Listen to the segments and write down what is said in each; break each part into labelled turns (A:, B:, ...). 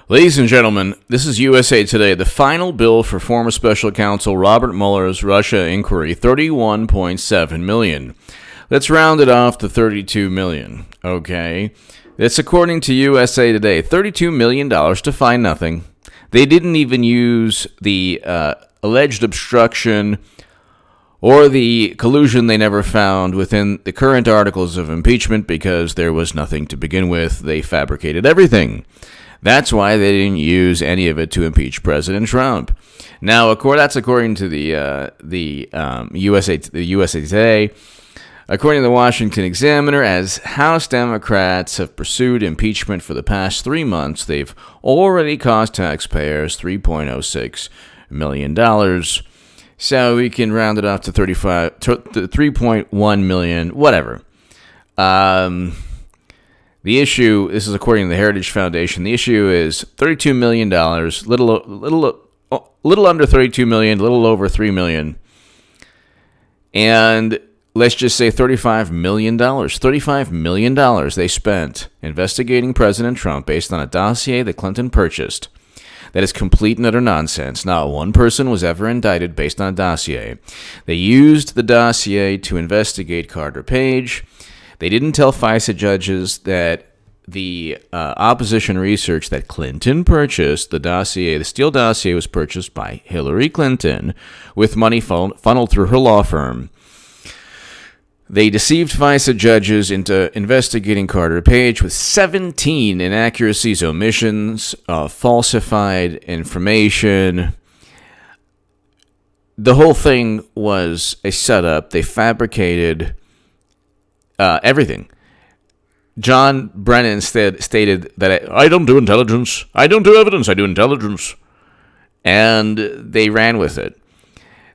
A: Ladies and gentlemen, this is USA Today. The final bill for former special counsel Robert Mueller's Russia inquiry, $31.7 million. Let's round it off to $32 million, okay? That's according to USA Today. $32 million to find nothing. They didn't even use the alleged obstruction or the collusion they never found within the current articles of impeachment because there was nothing to begin with. They fabricated everything. That's why they didn't use any of it to impeach President Trump. Now, that's according to the USA Today. According to the Washington Examiner, as House Democrats have pursued impeachment for the past 3 months, they've already cost taxpayers $3.06 million. So we can round it off to 3.1 million, whatever. The issue, this is according to the Heritage Foundation, the issue is $32 million, little under $32 million, little over $3 million. And let's just say $35 million. $35 million they spent investigating President Trump based on a dossier that Clinton purchased. That is complete and utter nonsense. Not one person was ever indicted based on a dossier. They used the dossier to investigate Carter Page. They didn't tell FISA judges that the opposition research that Clinton purchased, the Steele dossier was purchased by Hillary Clinton with money funneled through her law firm. They deceived FISA judges into investigating Carter Page with 17 inaccuracies, omissions, falsified information. The whole thing was a setup. They fabricated everything. John Brennan stated that I don't do intelligence. I don't do evidence. I do intelligence. And they ran with it.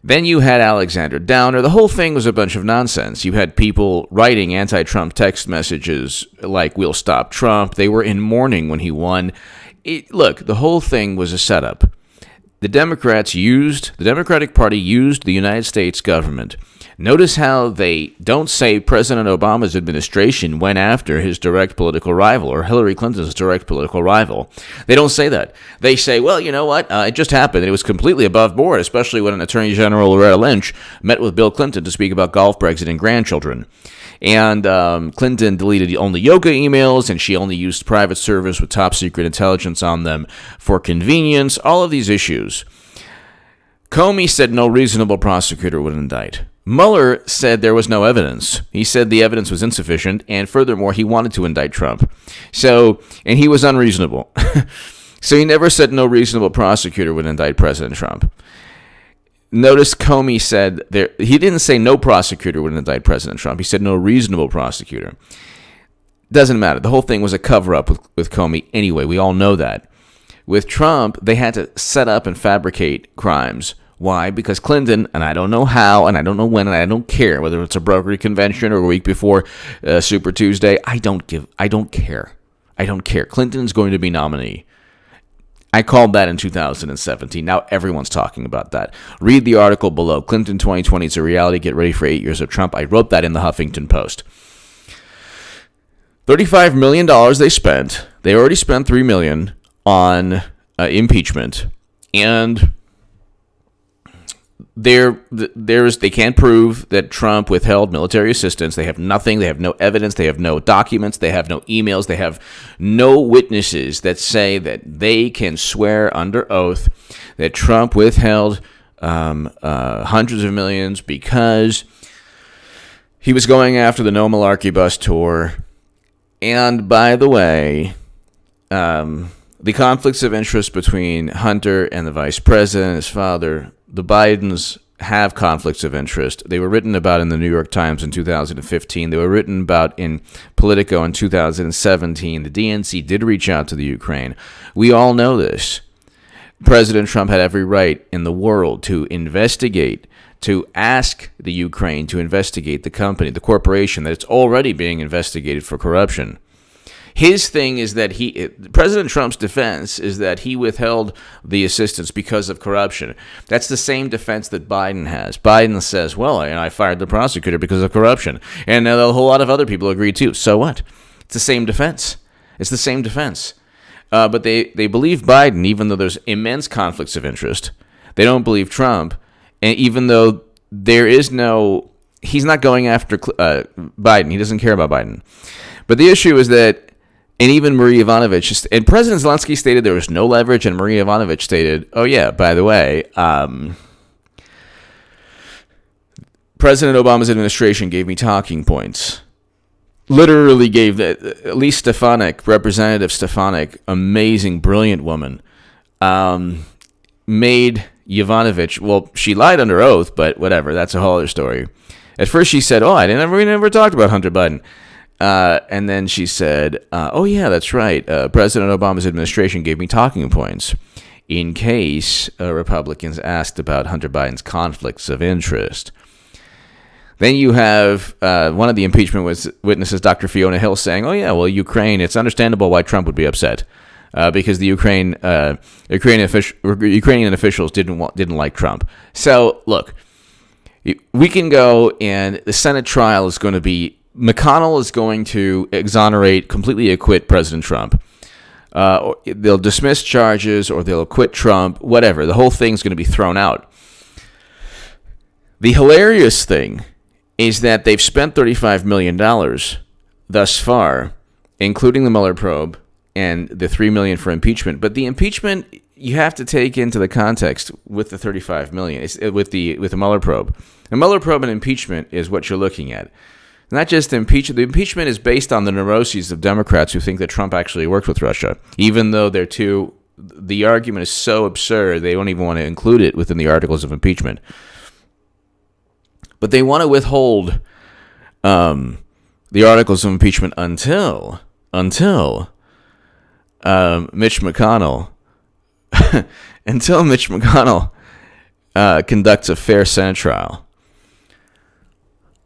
A: Then you had Alexander Downer. The whole thing was a bunch of nonsense. You had people writing anti-Trump text messages like, we'll stop Trump. They were in mourning when he won. Look, the whole thing was a setup. The Democratic Party used the United States government. Notice how they don't say President Obama's administration went after his direct political rival or Hillary Clinton's direct political rival. They don't say that. They say, well, you know what? It just happened. It was completely above board, especially when an Attorney General, Loretta Lynch, met with Bill Clinton to speak about golf, Brexit, and grandchildren. And Clinton deleted only yoga emails, and she only used private servers with top secret intelligence on them for convenience. All of these issues. Comey said no reasonable prosecutor would indict. Mueller said there was no evidence. He said the evidence was insufficient, and furthermore, he wanted to indict Trump. And he was unreasonable. So he never said no reasonable prosecutor would indict President Trump. Notice Comey said he didn't say no prosecutor would indict President Trump. He said no reasonable prosecutor. Doesn't matter. The whole thing was a cover-up with Comey anyway. We all know that. With Trump, they had to set up and fabricate crimes. Why? Because Clinton, and I don't know how, and I don't know when, and I don't care whether it's a brokered convention or a week before Super Tuesday. I don't care. Clinton's going to be nominee. I called that in 2017. Now everyone's talking about that. Read the article below. Clinton 2020 is a reality. Get ready for 8 years of Trump. I wrote that in the Huffington Post. $35 million they spent. They already spent $3 million on impeachment. And they can't prove that Trump withheld military assistance. They have nothing. They have no evidence. They have no documents. They have no emails. They have no witnesses that say that they can swear under oath that Trump withheld hundreds of millions because he was going after the No Malarkey bus tour. And by the way, the conflicts of interest between Hunter and the vice president, his father, the Bidens have conflicts of interest. They were written about in the New York Times in 2015. They were written about in Politico in 2017. The DNC did reach out to the Ukraine. We all know this. President Trump had every right in the world to investigate, to ask the Ukraine to investigate the company, the corporation, that it's already being investigated for corruption. His thing is that President Trump's defense is that he withheld the assistance because of corruption. That's the same defense that Biden has. Biden says, well, I fired the prosecutor because of corruption. And a whole lot of other people agree too. So what? It's the same defense. But they believe Biden, even though there's immense conflicts of interest. They don't believe Trump, and even though he's not going after Biden. He doesn't care about Biden. But the issue is that, and even Marie Yovanovitch, and President Zelensky stated there was no leverage, and Marie Yovanovitch stated, oh yeah, by the way, President Obama's administration gave me talking points. Literally gave Elise Stefanik, Representative Stefanik, amazing, brilliant woman, made Yovanovitch, well, she lied under oath, but whatever, that's a whole other story. At first she said, we never talked about Hunter Biden. And then she said, oh yeah, that's right. President Obama's administration gave me talking points in case Republicans asked about Hunter Biden's conflicts of interest. Then you have one of the impeachment witnesses, Dr. Fiona Hill, saying, oh yeah, well, Ukraine, it's understandable why Trump would be upset. Because the Ukrainian officials didn't like Trump. So look, we can go, and the Senate trial is going to be, McConnell is going to completely acquit President Trump. They'll dismiss charges, or they'll acquit Trump, whatever. The whole thing's going to be thrown out. The hilarious thing is that they've spent $35 million thus far, including the Mueller probe and the $3 million for impeachment. But the impeachment, you have to take into the context with the $35 million, with the Mueller probe. The Mueller probe and impeachment is what you're looking at. Not just impeachment. The impeachment is based on the neuroses of Democrats who think that Trump actually worked with Russia, even though the argument is so absurd they don't even want to include it within the articles of impeachment. But they want to withhold the articles of impeachment until Mitch McConnell conducts a fair Senate trial.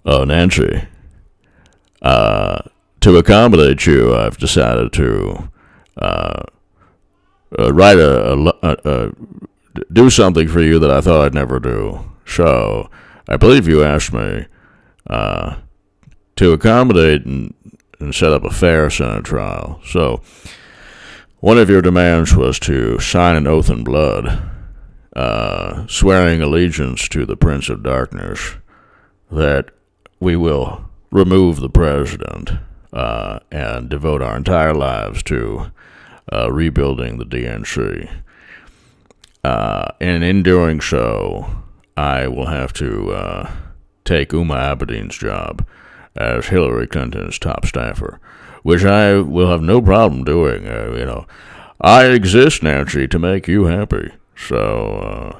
A: Oh, Nancy, to accommodate you, I've decided to do something for you that I thought I'd never do. So I believe you asked me to accommodate and set up a fair Senate trial. So one of your demands was to sign an oath in blood, swearing allegiance to the Prince of Darkness, that we will remove the president and devote our entire lives to rebuilding the DNC. And in doing so, I will have to take Uma Abedin's job as Hillary Clinton's top staffer, which I will have no problem doing. I exist, Nancy, to make you happy. So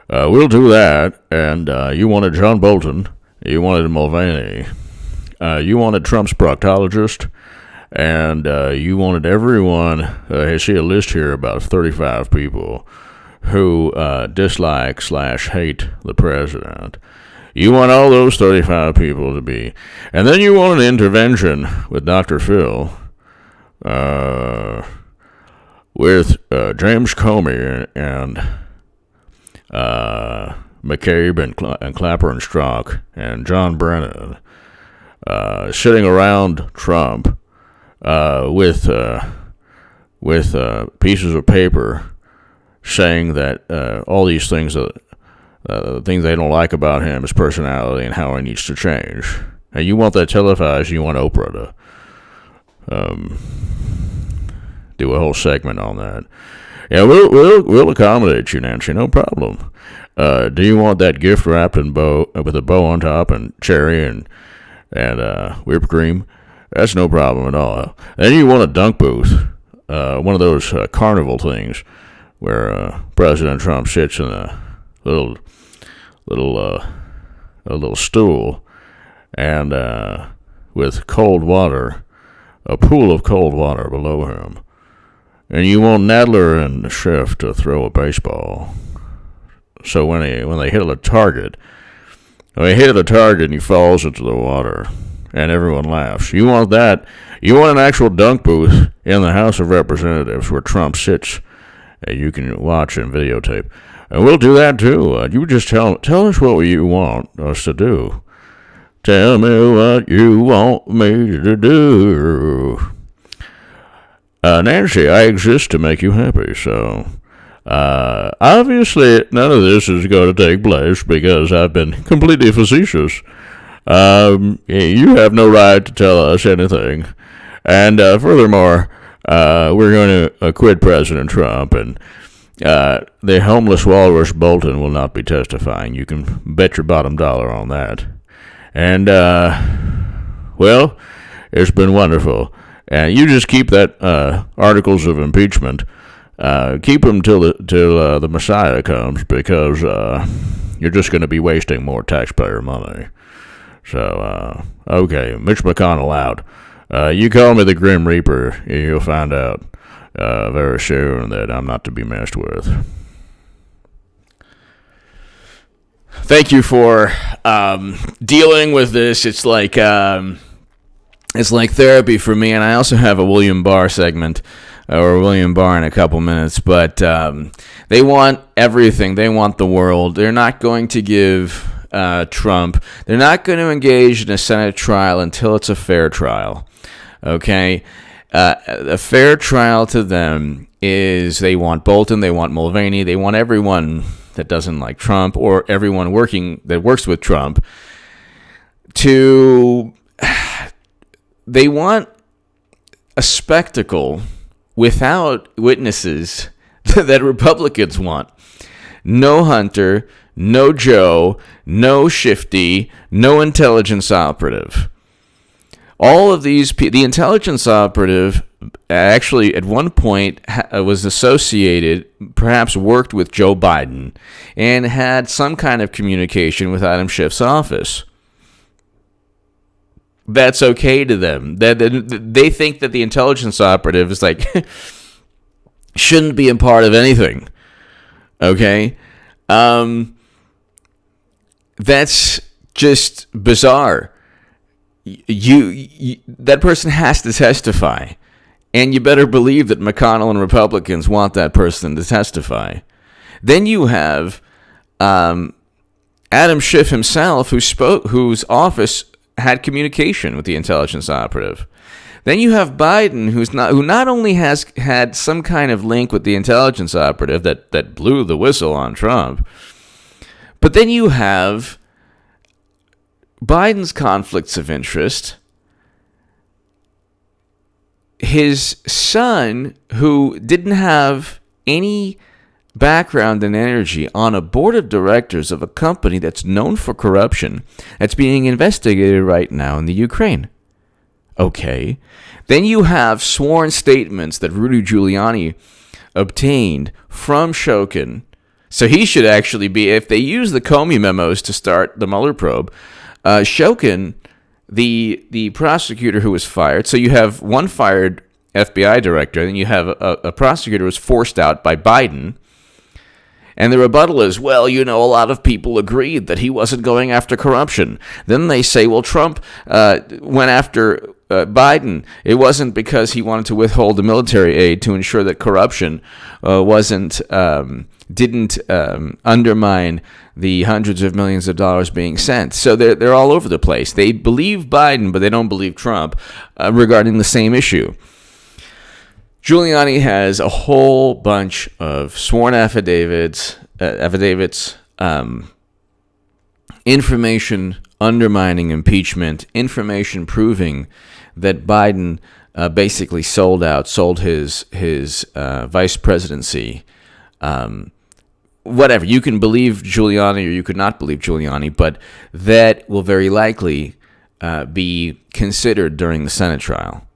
A: we'll do that. And you wanted John Bolton, you wanted Mulvaney, you wanted Trump's proctologist, and you wanted everyone. I see a list here about 35 people who dislike/hate the president. You want all those 35 people to be. And then you want an intervention with Dr. Phil, with James Comey and McCabe and Clapper and Strzok and John Brennan sitting around Trump with pieces of paper saying that all these things things they don't like about him, his personality, and how he needs to change. And you want that televised. You want Oprah to do a whole segment on that. Yeah, we'll accommodate you, Nancy. No problem. Do you want that gift wrapped in with a bow on top and cherry and whipped cream? That's no problem at all. Then you want a dunk booth, one of those carnival things where President Trump sits in a little stool and with cold water, a pool of cold water below him. And you want Nadler and Schiff to throw a baseball. So when they hit a target, and he falls into the water, and everyone laughs. You want that? You want an actual dunk booth in the House of Representatives where Trump sits, and you can watch and videotape. And we'll do that too. You just tell us what you want us to do. Tell me what you want me to do. Nancy, I exist to make you happy, so obviously none of this is going to take place because I've been completely facetious. You have no right to tell us anything. And furthermore, we're going to acquit President Trump, and the homeless walrus Bolton will not be testifying. You can bet your bottom dollar on that. And, well, it's been wonderful. And you just keep that articles of impeachment. Keep them till the Messiah comes, because you're just going to be wasting more taxpayer money. So, okay, Mitch McConnell out. You call me the Grim Reaper, you'll find out very soon that I'm not to be messed with. Thank you for dealing with this. It's like therapy for me, and I also have a William Barr segment, or William Barr in a couple minutes, but they want everything. They want the world. They're not going to give Trump. They're not going to engage in a Senate trial until it's a fair trial. Okay? A fair trial to them is they want Bolton, they want Mulvaney, they want everyone that doesn't like Trump, or everyone that works with Trump, they want a spectacle without witnesses that Republicans want. No Hunter, no Joe, no Shifty, no intelligence operative. All of these the intelligence operative actually at one point was associated, perhaps worked with Joe Biden, and had some kind of communication with Adam Schiff's office. That's okay to them. They think that the intelligence operative is like shouldn't be a part of anything. Okay? That's just bizarre. You that person has to testify, and you better believe that McConnell and Republicans want that person to testify. Then you have Adam Schiff himself, whose office had communication with the intelligence operative. Then you have Biden, who not only has had some kind of link with the intelligence operative that blew the whistle on Trump, but then you have Biden's conflicts of interest. His son, who didn't have any background and energy, on a board of directors of a company that's known for corruption, that's being investigated right now in the Ukraine. Okay. Then you have sworn statements that Rudy Giuliani obtained from Shokin. So he should actually be, if they use the Comey memos to start the Mueller probe, Shokin, the prosecutor who was fired, so you have one fired FBI director, and you have a prosecutor who was forced out by Biden, and the rebuttal is, well, a lot of people agreed that he wasn't going after corruption. Then they say, well, Trump went after Biden. It wasn't because he wanted to withhold the military aid to ensure that corruption didn't undermine the hundreds of millions of dollars being sent. So they're all over the place. They believe Biden, but they don't believe Trump regarding the same issue. Giuliani has a whole bunch of sworn affidavits, information undermining impeachment, information proving that Biden basically sold his vice presidency. Whatever, you can believe Giuliani or you could not believe Giuliani, but that will very likely be considered during the Senate trial.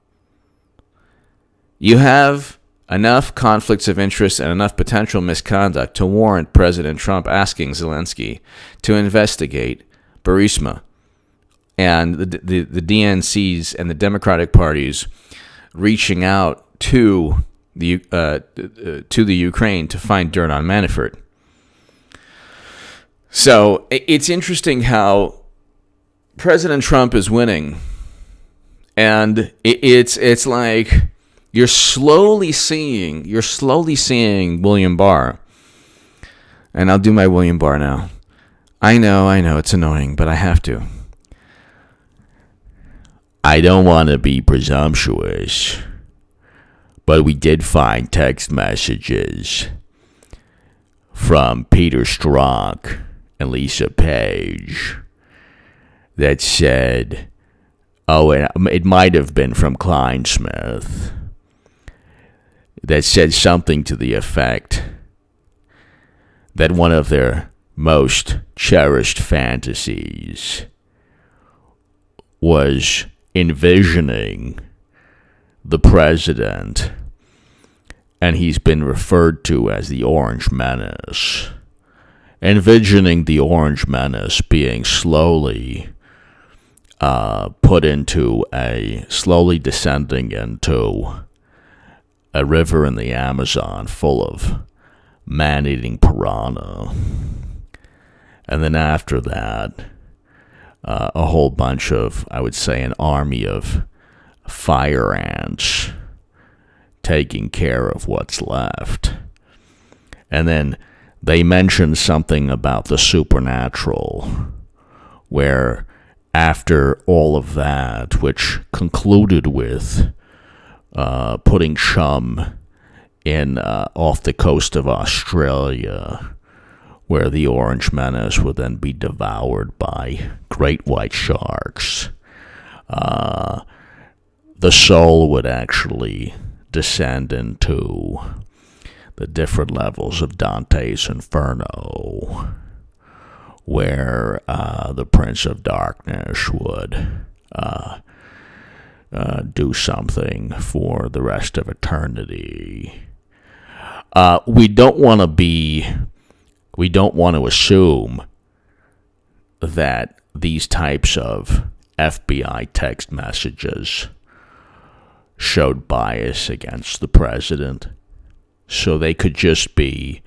A: You have enough conflicts of interest and enough potential misconduct to warrant President Trump asking Zelensky to investigate Burisma and the DNCs and the Democratic parties reaching out to the Ukraine to find dirt on Manafort. So it's interesting how President Trump is winning, and it's like you're slowly seeing William Barr, and I'll do my William Barr now. I know it's annoying, but I have to. I don't want to be presumptuous, But we did find text messages from Peter Strzok and Lisa Page that said, it might have been from Kleinsmith, that said something to the effect that one of their most cherished fantasies was envisioning the president, and he's been referred to as the Orange Menace, envisioning the Orange Menace being slowly slowly descending into a river in the Amazon full of man-eating piranha. And then after that, a whole bunch of, I would say, an army of fire ants taking care of what's left. And then they mentioned something about the supernatural, where after all of that, which concluded with putting chum in off the coast of Australia, where the Orange Menace would then be devoured by great white sharks, the soul would actually descend into the different levels of Dante's Inferno, where the Prince of Darkness would do something for the rest of eternity. We don't want to assume that these types of FBI text messages showed bias against the president, so they could just be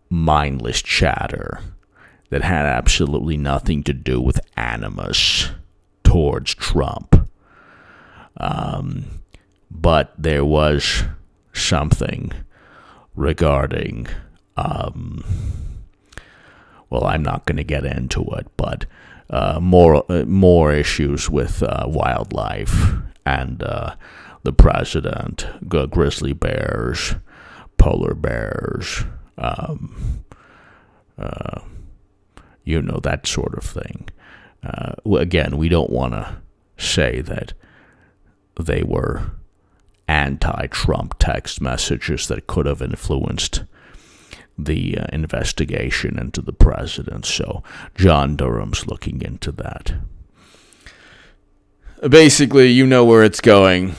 A: mindless chatter that had absolutely nothing to do with animus towards Trump. But there was something regarding, well, I'm not going to get into it, but more issues with wildlife and the president, grizzly bears, polar bears, that sort of thing. Again, we don't want to say that they were anti-Trump text messages that could have influenced the investigation into the president. So John Durham's looking into that. Basically, you know where it's going.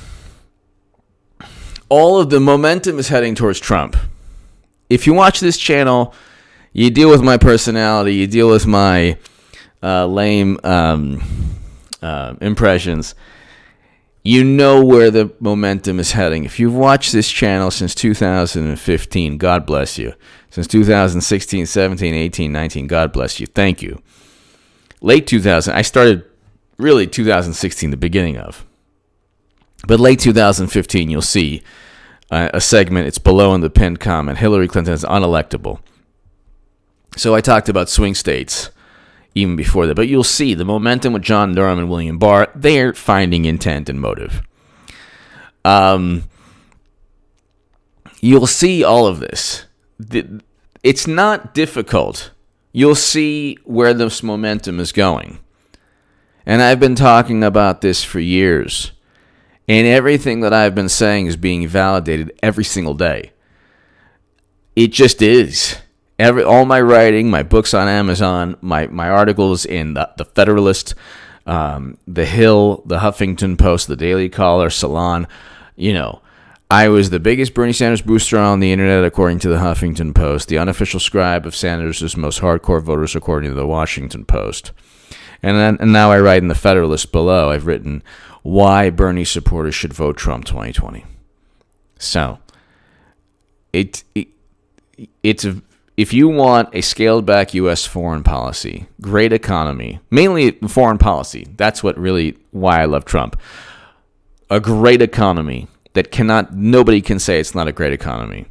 A: All of the momentum is heading towards Trump. If you watch this channel, you deal with my personality, you deal with my lame impressions. You know where the momentum is heading. If you've watched this channel since 2015, God bless you. Since 2016, 17, 18, 19, God bless you. Thank you. Late 2000, I started really 2016, the beginning of. But late 2015, you'll see a segment. It's below in the pinned comment. Hillary Clinton is unelectable. So I talked about swing states even before that. But you'll see the momentum with John Durham and William Barr. They're finding intent and motive. You'll see all of this. It's not difficult. You'll see where this momentum is going. And I've been talking about this for years. And everything that I've been saying is being validated every single day. It just is. All my writing, my books on Amazon, my articles in the Federalist, The Hill, the Huffington Post, the Daily Caller, Salon. I was the biggest Bernie Sanders booster on the internet, according to the Huffington Post, the unofficial scribe of Sanders' most hardcore voters, according to the Washington Post. And now I write in the Federalist below. I've written why Bernie supporters should vote Trump 2020. So, it's if you want a scaled-back U.S. foreign policy, great economy, mainly foreign policy, that's why I love Trump. A great economy that nobody can say it's not a great economy.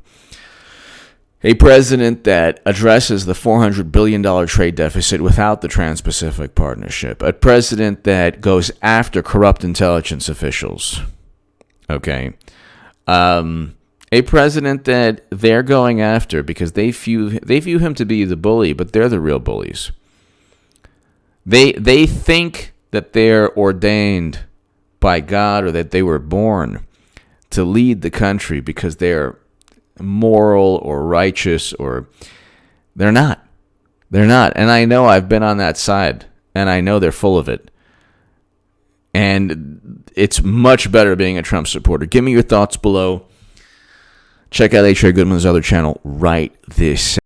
A: A president that addresses the $400 billion trade deficit without the Trans-Pacific Partnership. A president that goes after corrupt intelligence officials. Okay. A president that they're going after because they view him to be the bully, but they're the real bullies. They think that they're ordained by God or that they were born to lead the country because they're moral or righteous, or they're not. They're not. And I know I've been on that side, and I know they're full of it. And it's much better being a Trump supporter. Give me your thoughts below. Check out H.R. Goodman's other channel right this